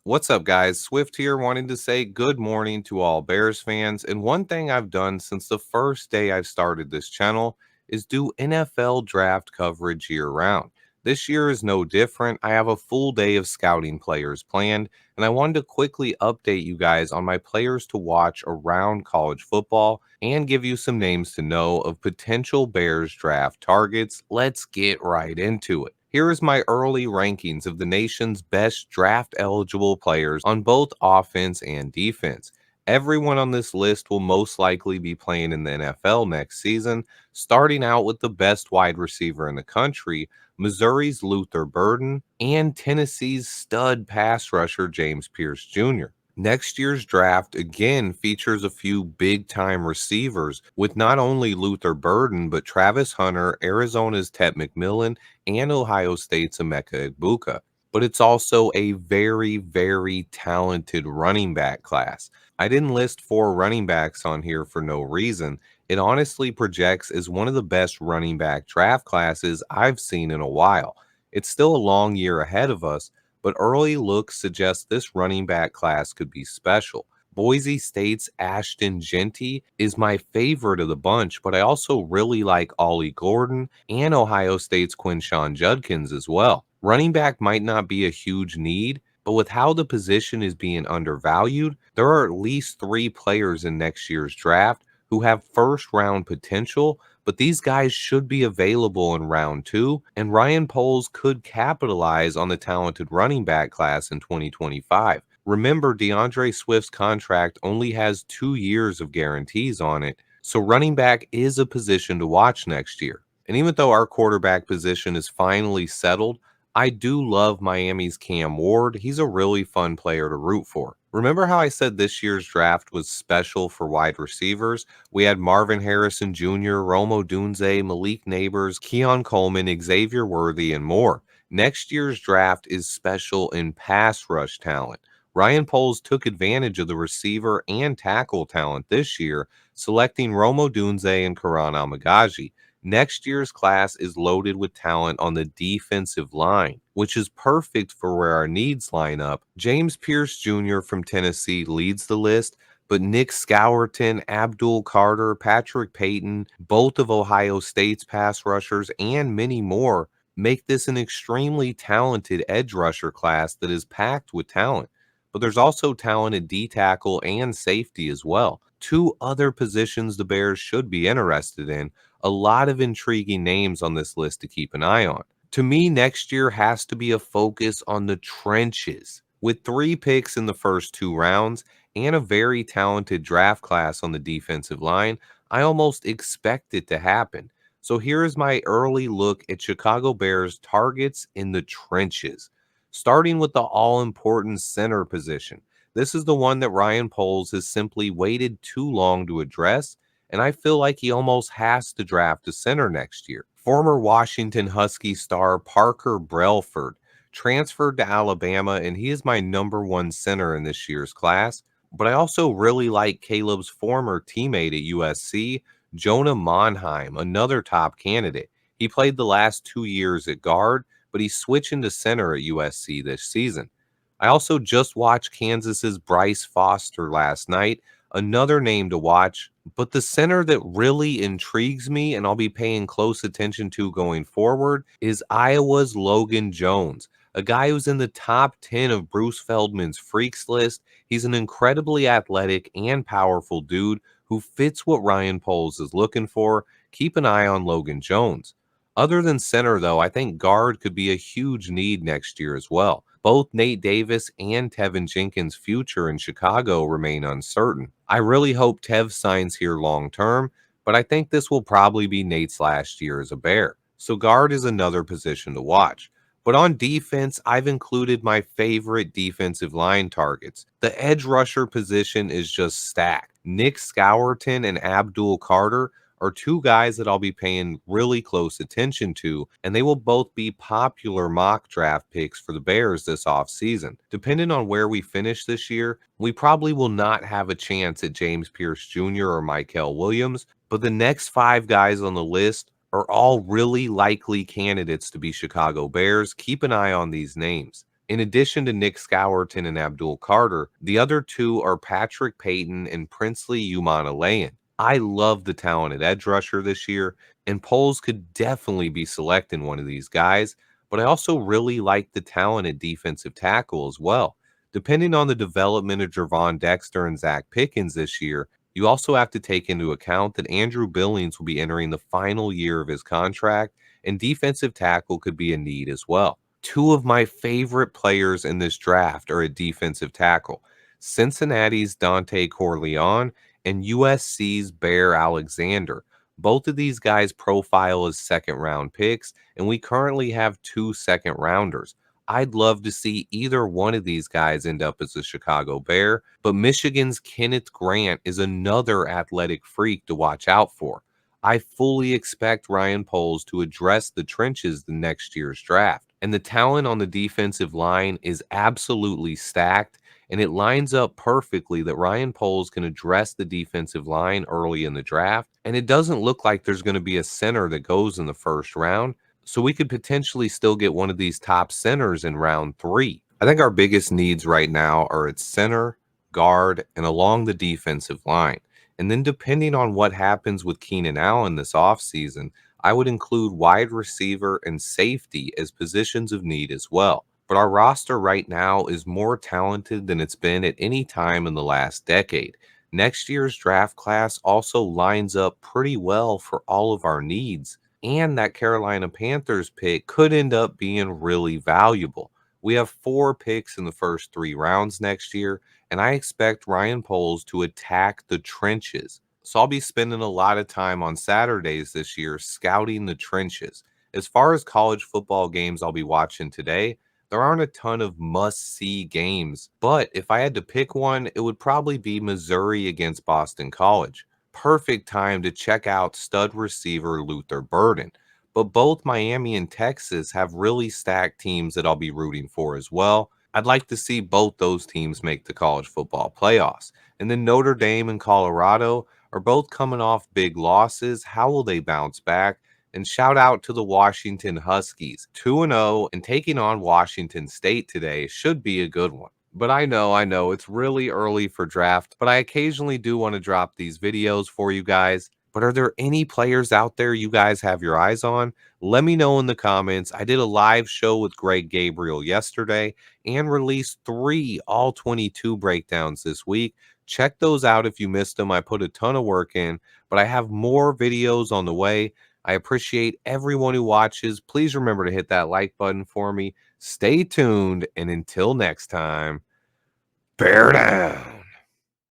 What's up, guys? Swift here, wanting to say good morning to all Bears fans. And one thing I've done since the first day I've started this channel is do NFL draft coverage year round. This year is no different. I have a full day of scouting players planned, and I wanted to quickly update you guys on my players to watch around college football and give you some names to know of potential Bears draft targets. Let's get right into it. Here is my early rankings of the nation's best draft eligible players on both offense and defense. Everyone on this list will most likely be playing in the NFL next season, starting out with the best wide receiver in the country, Missouri's Luther Burden, and Tennessee's stud pass rusher James Pierce Jr. Next year's draft again features a few big time receivers with not only Luther Burden but Travis Hunter, Arizona's Ted McMillan, and Ohio State's Emeka Egbuka. But it's also a very, very talented running back class. I didn't list four running backs on here for no reason. It honestly projects as one of the best running back draft classes I've seen in a while. It's still a long year ahead of us, but early looks suggest this running back class could be special. Boise State's Ashton Genty is my favorite of the bunch, but I also really like Ollie Gordon and Ohio State's Quinshawn Judkins as well. Running back might not be a huge need, but with how the position is being undervalued, there are at least three players in next year's draft who have first round potential, but these guys should be available in round two, and Ryan Poles could capitalize on the talented running back class in 2025. Remember, DeAndre Swift's contract only has 2 years of guarantees on it, so running back is a position to watch next year. And even though our quarterback position is finally settled, I do love Miami's Cam Ward. He's a really fun player to root for. Remember how I said this year's draft was special for wide receivers? We had Marvin Harrison Jr., Rome Odunze, Malik Neighbors, Keon Coleman, Xavier Worthy, and more. Next year's draft is special in pass rush talent. Ryan Poles took advantage of the receiver and tackle talent this year, selecting Rome Odunze and Karan Amagaji. Next year's class is loaded with talent on the defensive line, which is perfect for where our needs line up. James Pierce Jr. from Tennessee leads the list, but Nick Scourton, Abdul Carter, Patrick Payton, both of Ohio State's pass rushers, and many more make this an extremely talented edge rusher class that is packed with talent. But there's also talented D tackle and safety as well. Two other positions the Bears should be interested in. A lot of intriguing names on this list to keep an eye on. To me, next year has to be a focus on the trenches. With three picks in the first two rounds and a very talented draft class on the defensive line, I almost expect it to happen. So here is my early look at Chicago Bears targets in the trenches. Starting with the all-important center position. This is the one that Ryan Poles has simply waited too long to address, and I feel like he almost has to draft a center next year. Former Washington Husky star Parker Brelford transferred to Alabama, and he is my number one center in this year's class. But I also really like Caleb's former teammate at USC, Jonah Monheim, another top candidate. He played the last 2 years at guard, but he's switching to center at USC this season. I also just watched Kansas's Bryce Foster last night, another name to watch, but the center that really intrigues me and I'll be paying close attention to going forward is Iowa's Logan Jones, a guy who's in the top 10 of Bruce Feldman's freaks list. He's an incredibly athletic and powerful dude who fits what Ryan Poles is looking for. Keep an eye on Logan Jones. Other than center, though, I think guard could be a huge need next year as well. Both Nate Davis and Tevin Jenkins' future in Chicago remain uncertain. I really hope Tev signs here long term, but I think this will probably be Nate's last year as a Bear. So guard is another position to watch. But on defense, I've included my favorite defensive line targets. The edge rusher position is just stacked. Nick Scourton and Abdul Carter are two guys that I'll be paying really close attention to, and they will both be popular mock draft picks for the Bears this offseason. Depending on where we finish this year, we probably will not have a chance at James Pierce Jr. or Mykel Williams, but the next five guys on the list are all really likely candidates to be Chicago Bears. Keep an eye on these names. In addition to Nick Scowerton and Abdul Carter, the other two are Patrick Payton and Princely Umanalayan. I love the talented edge rusher this year, and Poles could definitely be selecting one of these guys, but I also really like the talented defensive tackle as well. Depending on the development of Jervon Dexter and Zach Pickens this year, you also have to take into account that Andrew Billings will be entering the final year of his contract, and defensive tackle could be a need as well. Two of my favorite players in this draft are a defensive tackle, Cincinnati's Dante Corleone and USC's Bear Alexander. Both of these guys profile as second round picks, and we currently have two second rounders. I'd love to see either one of these guys end up as a Chicago Bear, but Michigan's Kenneth Grant is another athletic freak to watch out for. I fully expect Ryan Poles to address the trenches the next year's draft. And the talent on the defensive line is absolutely stacked, and it lines up perfectly that Ryan Poles can address the defensive line early in the draft. And it doesn't look like there's going to be a center that goes in the first round. So we could potentially still get one of these top centers in round 3. I think our biggest needs right now are at center, guard, and along the defensive line. And then depending on what happens with Keenan Allen this offseason, I would include wide receiver and safety as positions of need as well. But our roster right now is more talented than it's been at any time in the last decade. Next year's draft class also lines up pretty well for all of our needs, and that Carolina Panthers pick could end up being really valuable. We have 4 picks in the first 3 rounds next year, and I expect Ryan Poles to attack the trenches. So I'll be spending a lot of time on Saturdays this year scouting the trenches. As far as college football games I'll be watching today, there aren't a ton of must-see games, but if I had to pick one, it would probably be Missouri against Boston College. Perfect time to check out stud receiver Luther Burden. But both Miami and Texas have really stacked teams that I'll be rooting for as well. I'd like to see both those teams make the college football playoffs. And then Notre Dame and Colorado are both coming off big losses. How will they bounce back? And shout out to the Washington Huskies. 2-0 and taking on Washington State today should be a good one. But I know, it's really early for draft, but I occasionally do want to drop these videos for you guys. But are there any players out there you guys have your eyes on? Let me know in the comments. I did a live show with Greg Gabriel yesterday and released 3 all 22 breakdowns this week. Check those out if you missed them. I put a ton of work in, but I have more videos on the way. I appreciate everyone who watches. Please remember to hit that like button for me. Stay tuned, and until next time, bear down.